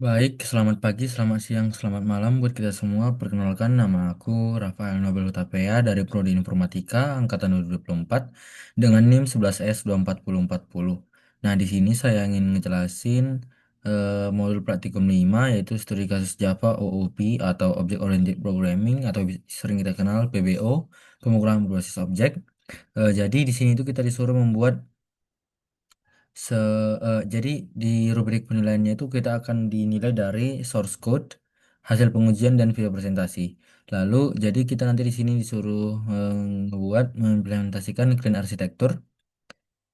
Baik, selamat pagi, selamat siang, selamat malam buat kita semua. Perkenalkan nama aku Rafael Nobel Hutapea dari Prodi Informatika angkatan 2024 dengan NIM 11S24040. Nah, di sini saya ingin ngejelasin modul praktikum 5 yaitu studi kasus Java OOP atau Object Oriented Programming atau sering kita kenal PBO, pemrograman berbasis objek. Jadi di sini itu kita disuruh membuat Se, jadi di rubrik penilaiannya itu kita akan dinilai dari source code, hasil pengujian dan video presentasi. Lalu jadi kita nanti di sini disuruh membuat mengimplementasikan clean arsitektur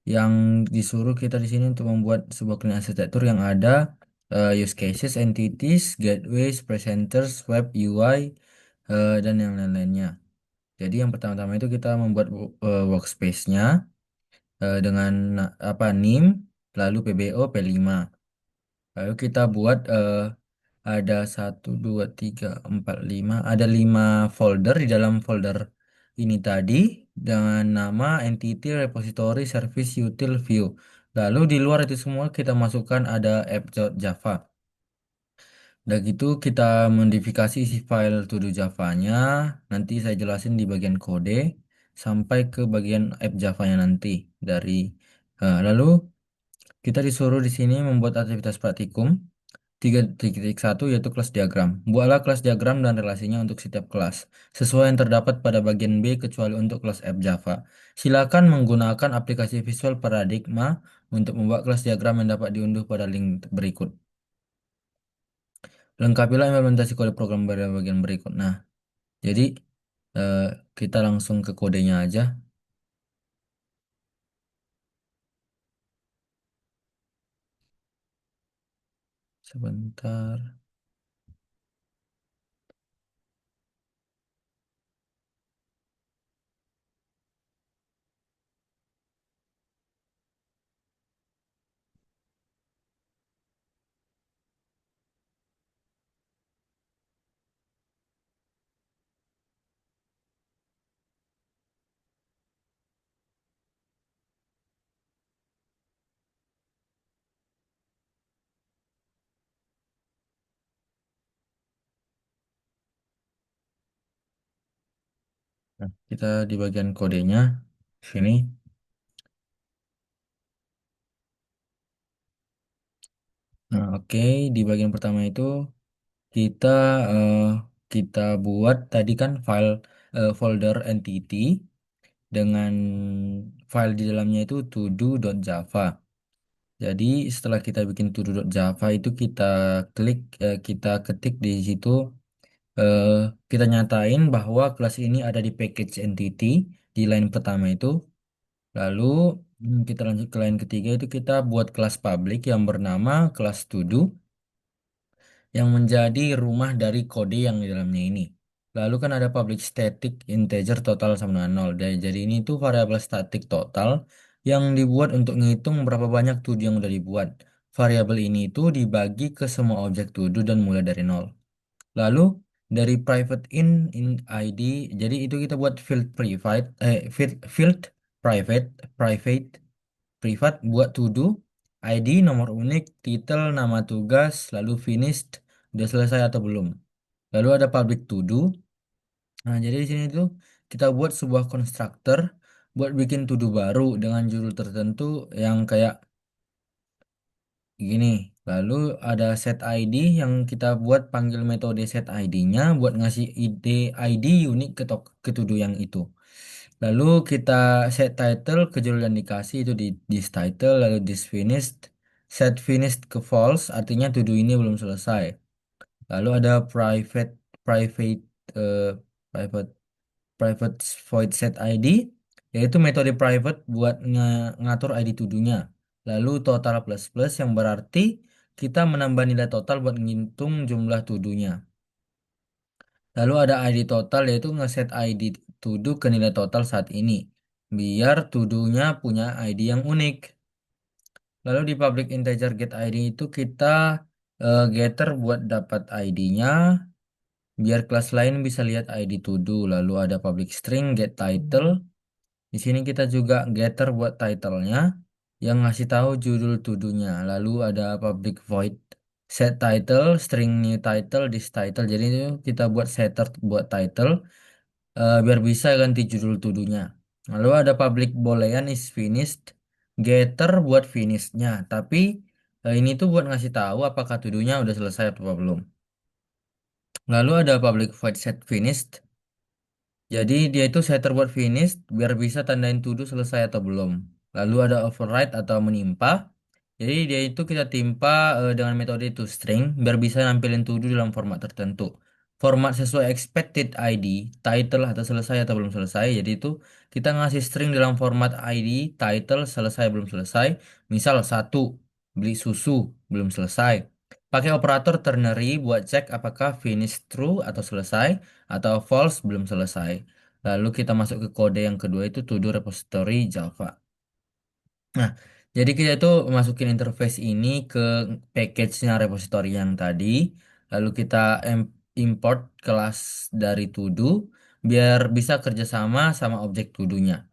yang disuruh kita di sini untuk membuat sebuah clean arsitektur yang ada use cases, entities, gateways, presenters, web UI dan yang lain-lainnya. Jadi yang pertama-tama itu kita membuat workspace-nya dengan apa NIM lalu PBO P5. Lalu kita buat ada satu, dua, tiga, empat, lima. Ada 5 folder di dalam folder ini tadi dengan nama entity, repository, service, util, view. Lalu di luar itu semua kita masukkan ada app.java. Udah gitu kita modifikasi isi file to do Java-nya. Nanti saya jelasin di bagian kode sampai ke bagian app Java-nya nanti dari lalu kita disuruh di sini membuat aktivitas praktikum 3.1 yaitu kelas diagram. Buatlah kelas diagram dan relasinya untuk setiap kelas, sesuai yang terdapat pada bagian B kecuali untuk kelas app Java. Silakan menggunakan aplikasi Visual Paradigma untuk membuat kelas diagram yang dapat diunduh pada link berikut. Lengkapilah implementasi kode program pada bagian berikut. Nah, jadi eh, kita langsung ke kodenya aja. Sebentar, nah, kita di bagian kodenya sini. Nah, oke, di bagian pertama itu kita eh, kita buat tadi kan file folder entity dengan file di dalamnya itu todo.java. Jadi setelah kita bikin todo.java itu kita kita ketik di situ eh, kita nyatain bahwa kelas ini ada di package entity di line pertama itu. Lalu kita lanjut ke line ketiga itu kita buat kelas public yang bernama kelas todo yang menjadi rumah dari kode yang di dalamnya ini. Lalu kan ada public static integer total sama dengan 0. Jadi ini tuh variabel static total yang dibuat untuk ngitung berapa banyak to do yang udah dibuat. Variabel ini itu dibagi ke semua objek to do dan mulai dari 0. Lalu dari private in ID, jadi itu kita buat field private, field private, private privat buat to do, ID, nomor unik, title, nama tugas, lalu finished, udah selesai atau belum. Lalu ada public to do. Nah, jadi di sini tuh kita buat sebuah constructor buat bikin to do baru dengan judul tertentu yang kayak gini. Lalu ada set ID yang kita buat panggil metode set ID-nya buat ngasih ID unik ke to do yang itu. Lalu kita set title ke judul yang dikasih itu di this title lalu this finished set finished ke false artinya to do ini belum selesai. Lalu ada private eh, private private void set ID yaitu metode private buat ngatur ID to do-nya. Lalu total plus plus yang berarti kita menambah nilai total buat ngitung jumlah to do-nya. Lalu ada ID total yaitu ngeset ID to do ke nilai total saat ini. Biar to do-nya punya ID yang unik. Lalu di public integer get ID itu kita getter buat dapat ID-nya. Biar kelas lain bisa lihat ID to do. Lalu ada public string get title. Di sini kita juga getter buat title-nya yang ngasih tahu judul to do-nya. Lalu ada public void. Set title, string new title, this title. Jadi itu kita buat setter buat title biar bisa ganti judul tuduhnya. Lalu ada public boolean is finished, getter buat finishnya. Tapi ini tuh buat ngasih tahu apakah tuduhnya udah selesai atau belum. Lalu ada public void set finished. Jadi dia itu setter buat finish biar bisa tandain to do selesai atau belum. Lalu ada override atau menimpa. Jadi dia itu kita timpa dengan metode toString biar bisa nampilin to do dalam format tertentu. Format sesuai expected ID, title atau selesai atau belum selesai. Jadi itu kita ngasih string dalam format ID, title selesai belum selesai. Misal satu, beli susu belum selesai. Pakai operator ternary buat cek apakah finish true atau selesai atau false belum selesai. Lalu kita masuk ke kode yang kedua itu to do repository Java. Nah, jadi kita itu masukin interface ini ke package-nya repository yang tadi. Lalu kita import kelas dari to do biar bisa kerjasama sama objek to do-nya.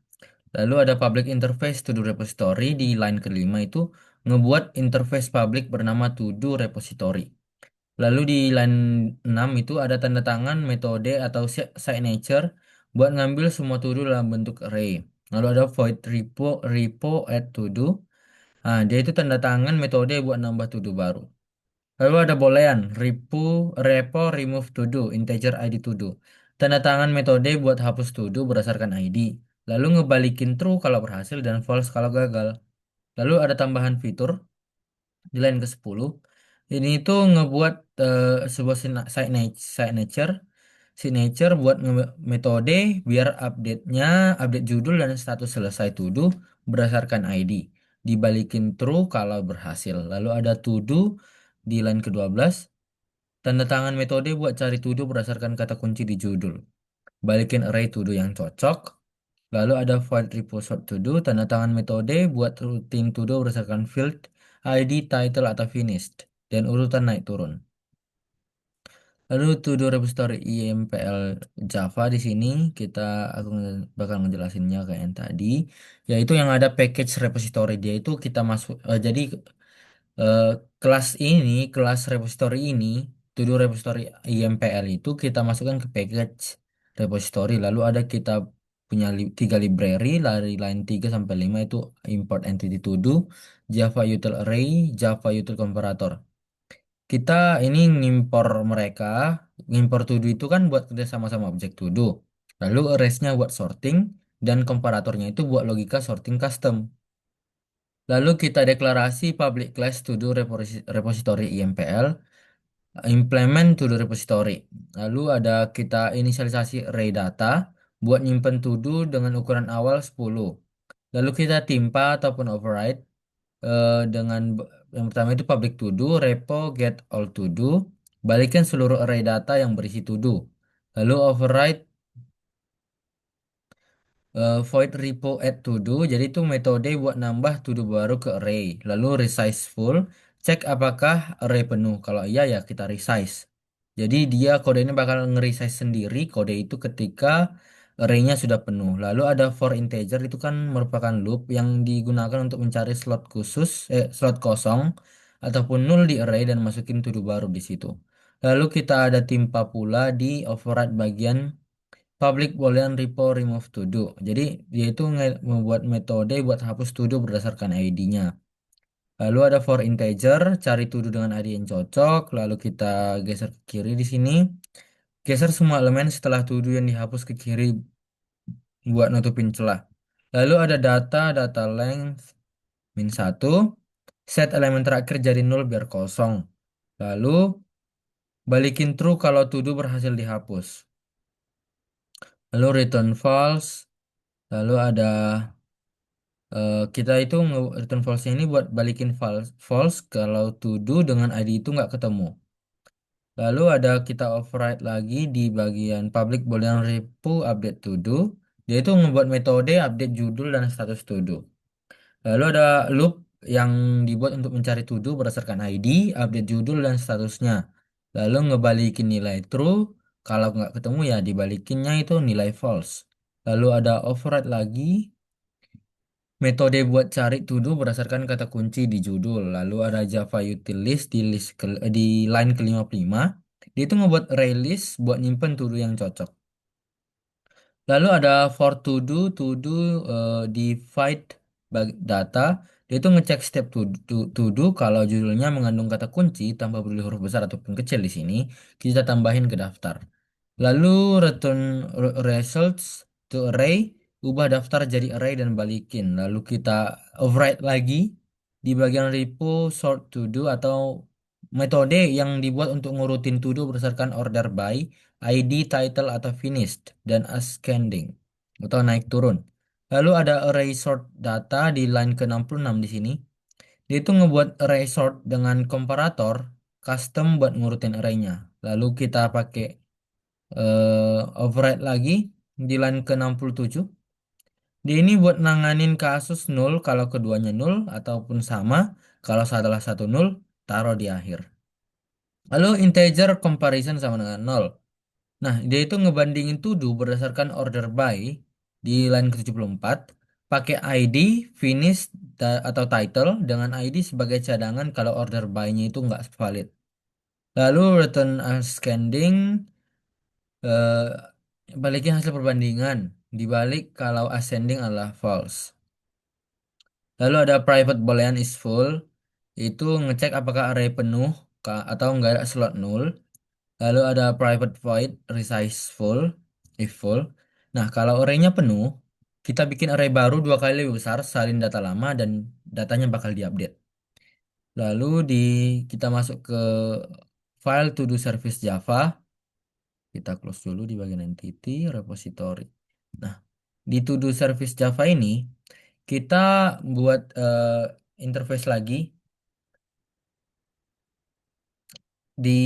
Lalu ada public interface to do repository di line kelima itu ngebuat interface public bernama to do repository. Lalu di line 6 itu ada tanda tangan metode atau signature buat ngambil semua to do dalam bentuk array. Lalu ada void repo add to do. Nah, dia itu tanda tangan metode buat nambah to do baru. Lalu ada boolean repo remove to do integer ID to do. Tanda tangan metode buat hapus to do berdasarkan ID. Lalu ngebalikin true kalau berhasil dan false kalau gagal. Lalu ada tambahan fitur di line ke-10. Ini tuh ngebuat sebuah signature signature buat metode biar update judul dan status selesai to do berdasarkan ID. Dibalikin true kalau berhasil. Lalu ada to do di line ke-12. Tanda tangan metode buat cari to do berdasarkan kata kunci di judul. Balikin array to do yang cocok. Lalu ada void reposort to do, tanda tangan metode buat routing to do berdasarkan field, ID, title, atau finished, dan urutan naik turun. Lalu to do repository IMPL Java di sini aku bakal ngejelasinnya kayak yang tadi, yaitu yang ada package repository dia itu kita masuk. Jadi eh, kelas repository ini, to do repository IMPL itu kita masukkan ke package repository. Lalu ada kita punya tiga library dari line 3 sampai 5 itu import entity to do, Java util array, Java util comparator. Kita ini ngimpor to do itu kan buat kerja sama-sama objek to do. Lalu arrays-nya buat sorting dan komparatornya itu buat logika sorting custom. Lalu kita deklarasi public class to do repository IMPL, implement to do repository. Lalu ada kita inisialisasi array data buat nyimpen to do dengan ukuran awal 10. Lalu kita timpa ataupun override dengan yang pertama itu public to do, repo get all to do, balikan seluruh array data yang berisi to do. Lalu override void repo add to do, jadi itu metode buat nambah to do baru ke array. Lalu resize full, cek apakah array penuh. Kalau iya ya kita resize. Jadi dia kode ini bakal nge-resize sendiri kode itu ketika array-nya sudah penuh. Lalu ada for integer itu kan merupakan loop yang digunakan untuk mencari slot kosong ataupun null di array dan masukin to do baru di situ. Lalu kita ada timpa pula di override bagian public boolean repo remove to do. Jadi dia itu membuat metode buat hapus to do berdasarkan ID-nya. Lalu ada for integer, cari to do dengan ID yang cocok. Lalu kita geser ke kiri di sini. Geser semua elemen setelah to do yang dihapus ke kiri buat nutupin celah. Lalu ada data length -1. Set elemen terakhir jadi nol biar kosong. Lalu balikin true kalau to do berhasil dihapus. Lalu return false. Lalu ada kita itu return false ini buat balikin false kalau to do dengan ID itu nggak ketemu. Lalu ada kita override lagi di bagian public boolean repo update to do. Dia itu membuat metode update judul dan status to do. Lalu ada loop yang dibuat untuk mencari to do berdasarkan ID, update judul dan statusnya. Lalu ngebalikin nilai true. Kalau nggak ketemu ya dibalikinnya itu nilai false. Lalu ada override lagi metode buat cari to do berdasarkan kata kunci di judul. Lalu ada Java Utilist di line ke-55. Dia itu ngebuat array list buat nyimpen to do yang cocok. Lalu ada for to do divide data. Dia itu ngecek step to do kalau judulnya mengandung kata kunci tanpa peduli huruf besar ataupun kecil di sini, kita tambahin ke daftar. Lalu return results to array, ubah daftar jadi array dan balikin. Lalu kita override lagi di bagian repo sort to do atau metode yang dibuat untuk ngurutin to do berdasarkan order by, ID, title, atau finished, dan ascending atau naik turun. Lalu ada array sort data di line ke-66 di sini. Dia itu ngebuat array sort dengan komparator custom buat ngurutin arraynya. Lalu kita pakai override lagi di line ke-67. Dia ini buat nanganin kasus nol kalau keduanya nol ataupun sama kalau salah satu nol, taruh di akhir. Lalu integer comparison sama dengan nol. Nah, dia itu ngebandingin to do berdasarkan order by di line ke-74 pakai ID, finish, atau title dengan ID sebagai cadangan kalau order by-nya itu nggak valid. Lalu return ascending eh, balikin hasil perbandingan dibalik kalau ascending adalah false. Lalu ada private boolean is full, itu ngecek apakah array penuh atau nggak ada slot null. Lalu ada private void resize full, if full. Nah, kalau arraynya penuh, kita bikin array baru dua kali lebih besar, salin data lama dan datanya bakal diupdate. Lalu kita masuk ke file to do service Java. Kita close dulu di bagian entity repository. Nah, di to do service Java ini kita buat interface lagi di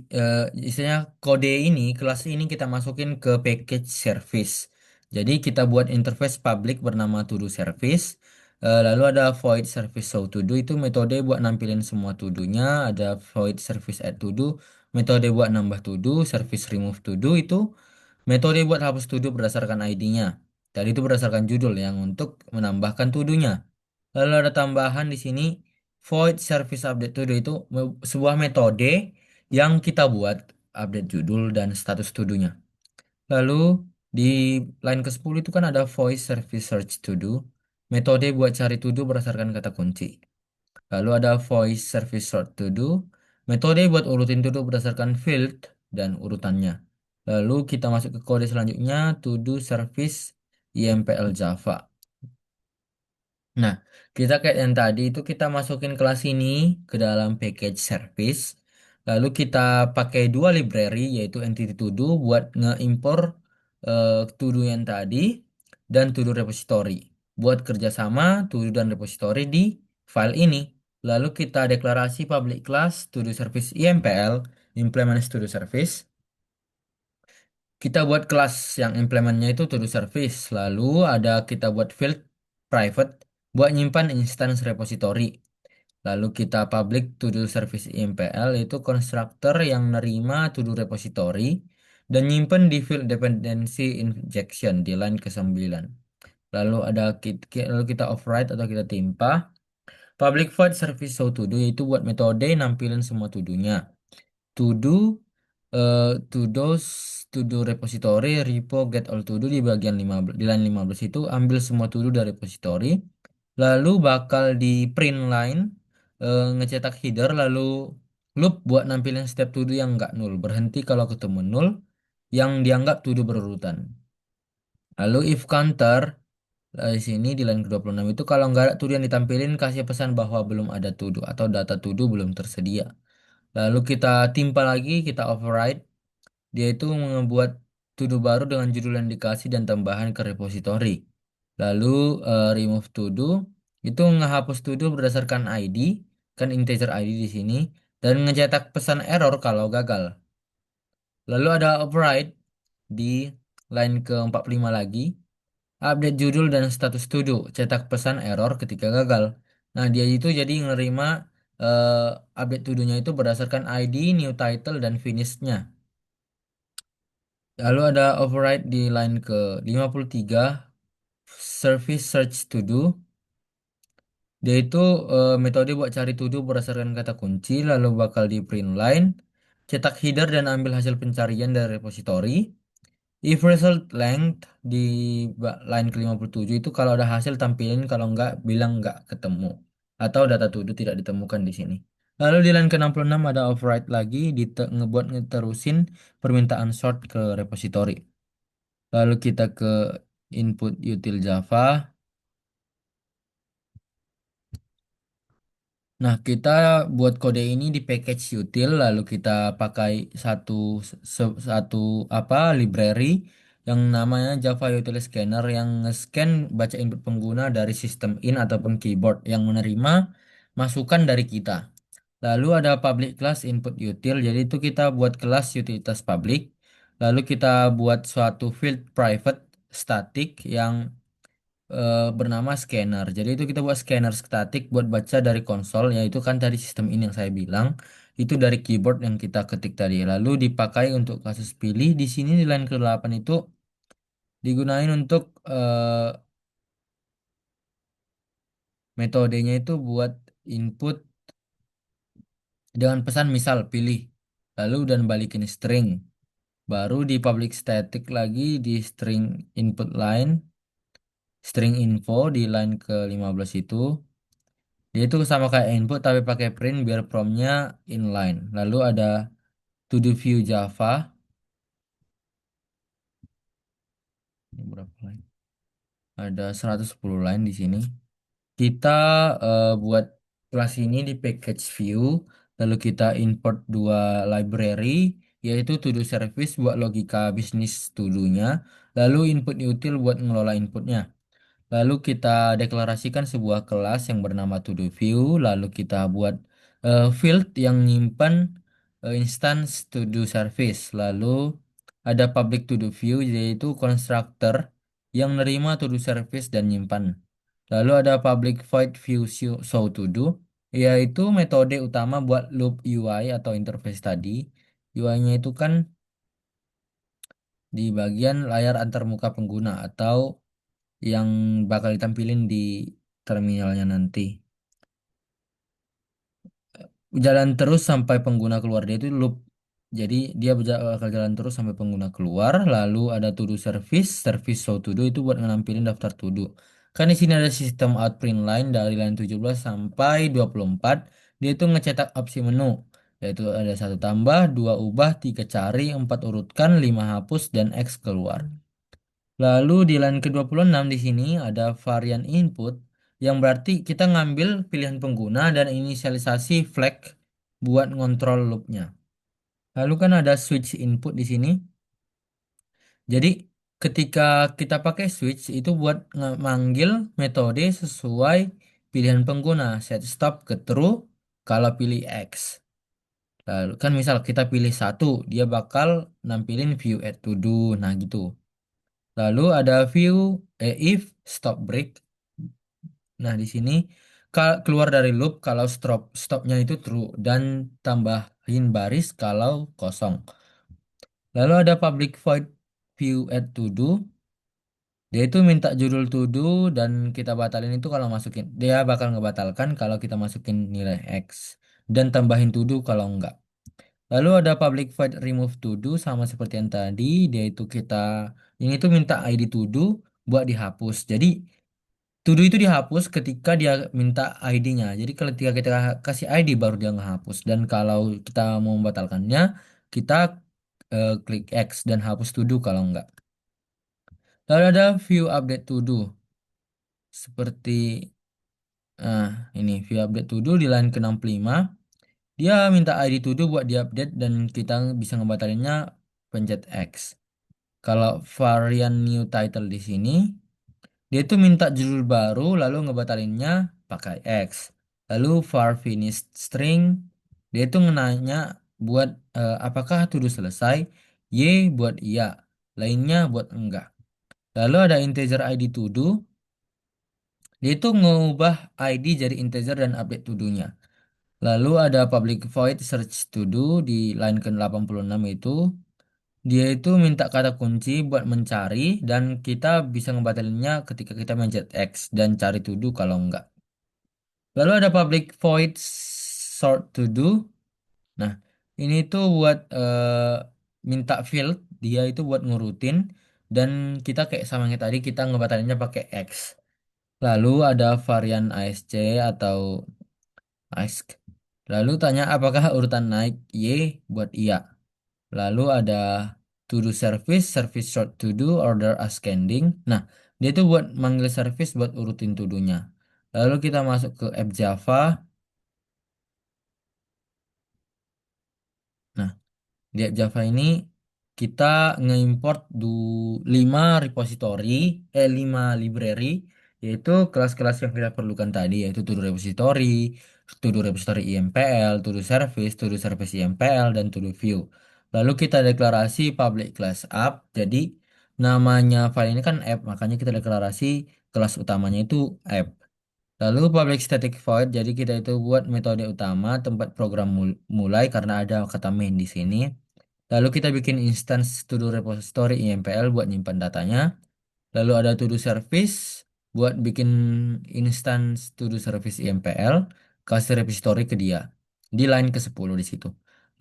eh, istilahnya kode ini, kelas ini kita masukin ke package service. Jadi kita buat interface public bernama to do service. Lalu ada void service show to do, itu metode buat nampilin semua to do-nya. Ada void service add to do, metode buat nambah to do. Service remove to do itu metode buat hapus to do berdasarkan ID-nya. Tadi itu berdasarkan judul yang untuk menambahkan to do-nya. Lalu ada tambahan di sini void service update to do, itu sebuah metode yang kita buat update judul dan status to-do-nya. Lalu di line ke-10 itu kan ada voice service search to do, metode buat cari to do berdasarkan kata kunci. Lalu ada voice service sort to do, metode buat urutin to do berdasarkan field dan urutannya. Lalu kita masuk ke kode selanjutnya, to do service IMPL Java. Nah, kita kayak yang tadi itu kita masukin kelas ini ke dalam package service. Lalu kita pakai dua library yaitu entity to do buat ngeimpor to do yang tadi dan to do repository. Buat kerjasama to do dan repository di file ini. Lalu kita deklarasi public class to do service IMPL, implement to do service. Kita buat kelas yang implementnya itu to do service. Lalu ada kita buat field private buat nyimpan instance repository. Lalu kita public to do service IMPL itu constructor yang nerima to do repository dan nyimpen di field dependency injection di line ke-9. Lalu lalu kita override atau kita timpa public void service show to do, yaitu buat metode nampilin semua to do-nya. To do eh, to those to do repository repo get all to do di bagian 15 di line 15 itu ambil semua to do dari repository, lalu bakal di print line ngecetak header, lalu loop buat nampilin step to do yang nggak null, berhenti kalau ketemu null yang dianggap to do berurutan. Lalu if counter di sini di line ke-26 itu kalau nggak ada to do yang ditampilin, kasih pesan bahwa belum ada to do atau data to do belum tersedia. Lalu kita timpa lagi, kita override. Dia itu membuat to-do baru dengan judul yang dikasih dan tambahan ke repository. Lalu remove to-do itu ngehapus to-do berdasarkan ID, kan integer ID di sini, dan ngecetak pesan error kalau gagal. Lalu ada override di line ke-45 lagi, update judul dan status to-do, cetak pesan error ketika gagal. Nah, dia itu jadi ngerima update to-do-nya itu berdasarkan ID, new title, dan finish-nya. Lalu ada override di line ke 53 service search to do. Dia itu metode buat cari to do berdasarkan kata kunci, lalu bakal di print line, cetak header dan ambil hasil pencarian dari repository. If result length di line ke-57 itu kalau ada hasil tampilin, kalau enggak bilang enggak ketemu. Atau data to do tidak ditemukan di sini. Lalu di line ke-66 ada override lagi, ngebuat ngeterusin permintaan sort ke repository. Lalu kita ke input util Java. Nah, kita buat kode ini di package util, lalu kita pakai satu apa library yang namanya Java Util Scanner yang nge-scan baca input pengguna dari sistem in ataupun keyboard yang menerima masukan dari kita. Lalu ada public class input util, jadi itu kita buat kelas utilitas public. Lalu kita buat suatu field private static yang bernama scanner. Jadi itu kita buat scanner statik buat baca dari konsol, yaitu kan tadi sistem ini yang saya bilang, itu dari keyboard yang kita ketik tadi. Lalu dipakai untuk kasus pilih. Di sini di line ke-8 itu digunain untuk metodenya itu buat input dengan pesan misal pilih. Lalu dan balikin string. Baru di public static lagi di string input line, string info di line ke-15 itu. Dia itu sama kayak input tapi pakai print biar promnya inline. Lalu ada to do view Java. Ini berapa line? Ada 110 line di sini. Kita buat kelas ini di package view. Lalu kita import dua library, yaitu to do service buat logika bisnis to do-nya. Lalu input util buat ngelola inputnya. Lalu kita deklarasikan sebuah kelas yang bernama ToDoView. Lalu kita buat field yang nyimpan instance ToDoService. Lalu ada public ToDoView yaitu constructor yang nerima ToDoService dan nyimpan. Lalu ada public void view showToDo yaitu metode utama buat loop UI atau interface tadi. UI-nya itu kan di bagian layar antarmuka pengguna atau yang bakal ditampilin di terminalnya nanti. Jalan terus sampai pengguna keluar, dia itu loop. Jadi dia bakal jalan terus sampai pengguna keluar. Lalu ada to do service, service show to do itu buat nampilin daftar to do. Kan di sini ada sistem out print line dari line 17 sampai 24. Dia itu ngecetak opsi menu. Yaitu ada satu tambah, dua ubah, tiga cari, empat urutkan, lima hapus, dan X keluar. Lalu di line ke-26 di sini ada varian input yang berarti kita ngambil pilihan pengguna dan inisialisasi flag buat ngontrol loopnya. Lalu kan ada switch input di sini. Jadi ketika kita pakai switch itu buat manggil metode sesuai pilihan pengguna. Set stop ke true kalau pilih X. Lalu kan misal kita pilih satu, dia bakal nampilin view add to do. Nah gitu. Lalu ada view if stop break. Nah, di sini keluar dari loop kalau stopnya itu true dan tambahin baris kalau kosong. Lalu ada public void view add to do. Dia itu minta judul to do dan kita batalin itu kalau masukin. Dia bakal ngebatalkan kalau kita masukin nilai X dan tambahin to do kalau enggak. Lalu ada public void remove to do sama seperti yang tadi. Dia itu ini tuh minta ID to do buat dihapus. Jadi to do itu dihapus ketika dia minta ID-nya. Jadi kalau ketika kita kasih ID baru dia ngehapus. Dan kalau kita mau membatalkannya, kita klik X dan hapus to do kalau enggak. Lalu ada view update to do. Seperti ini view update to do di line ke-65. Dia minta ID to do buat diupdate dan kita bisa ngebatalinnya pencet X. Kalau varian new title di sini dia itu minta judul baru lalu ngebatalinnya pakai X. Lalu var finished string dia itu nanya buat apakah to do selesai, Y buat iya, lainnya buat enggak. Lalu ada integer ID to do, dia itu ngubah ID jadi integer dan update to do-nya. Lalu ada public void search to do di line ke-86 itu dia itu minta kata kunci buat mencari dan kita bisa ngebatalinnya ketika kita mencet X dan cari to do kalau enggak. Lalu ada public void sort to do. Nah, ini tuh buat minta field, dia itu buat ngurutin dan kita kayak sama yang tadi kita ngebatalinnya pakai X. Lalu ada varian ASC atau ASK. Lalu tanya apakah urutan naik Y buat iya. Lalu ada to do service, service short to do, order ascending. Nah, dia itu buat manggil service buat urutin to do-nya. Lalu kita masuk ke app Java. Nah, di app Java ini kita ngeimport 5 repository, 5 library, yaitu kelas-kelas yang kita perlukan tadi, yaitu to-do repository IMPL, to-do service IMPL, dan to-do view. Lalu kita deklarasi public class app, jadi namanya file ini kan app, makanya kita deklarasi kelas utamanya itu app. Lalu public static void, jadi kita itu buat metode utama tempat program mulai karena ada kata main di sini. Lalu kita bikin instance to-do repository IMPL buat nyimpan datanya. Lalu ada to-do service buat bikin instance to-do service IMPL, kasih repository ke dia. Di line ke-10 di situ.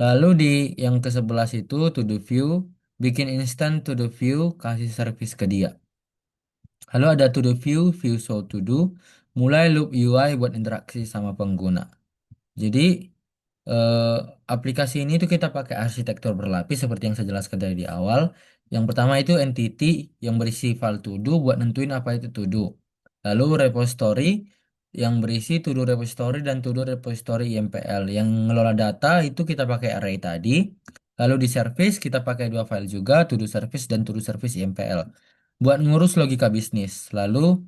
Lalu di yang ke-11 itu to-do view, bikin instance to-do view, kasih service ke dia. Lalu ada to-do view, view show to-do, mulai loop UI buat interaksi sama pengguna. Jadi eh, aplikasi ini tuh kita pakai arsitektur berlapis seperti yang saya jelaskan dari di awal. Yang pertama itu entity yang berisi file to do buat nentuin apa itu to do. Lalu repository yang berisi to do repository dan to do repository IMPL. Yang ngelola data itu kita pakai array tadi. Lalu di service kita pakai dua file juga, to do service dan to do service IMPL. Buat ngurus logika bisnis. Lalu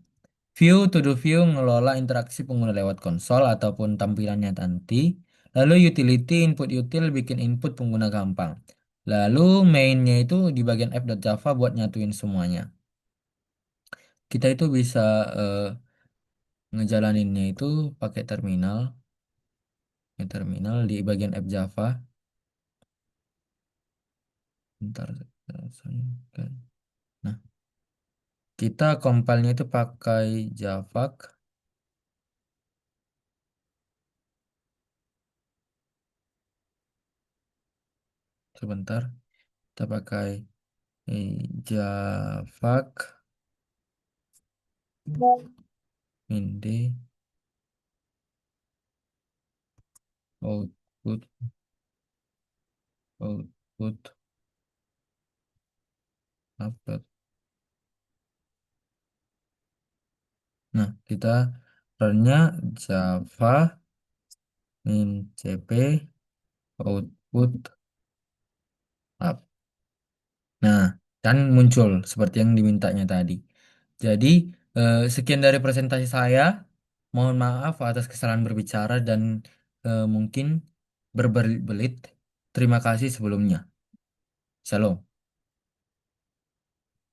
view to do view ngelola interaksi pengguna lewat konsol ataupun tampilannya nanti. Lalu utility input util bikin input pengguna gampang. Lalu mainnya itu di bagian app.java buat nyatuin semuanya. Kita itu bisa eh, ngejalaninnya itu pakai terminal, terminal di bagian app Java. Bentar, saya kan. Nah, kita compile-nya itu pakai Java. Sebentar, kita pakai Java indi output output upload. Nah, kita run-nya Java min cp output up. Nah, kan muncul seperti yang dimintanya tadi. Jadi, sekian dari presentasi saya. Mohon maaf atas kesalahan berbicara dan mungkin berbelit-belit. Terima kasih sebelumnya. Shalom.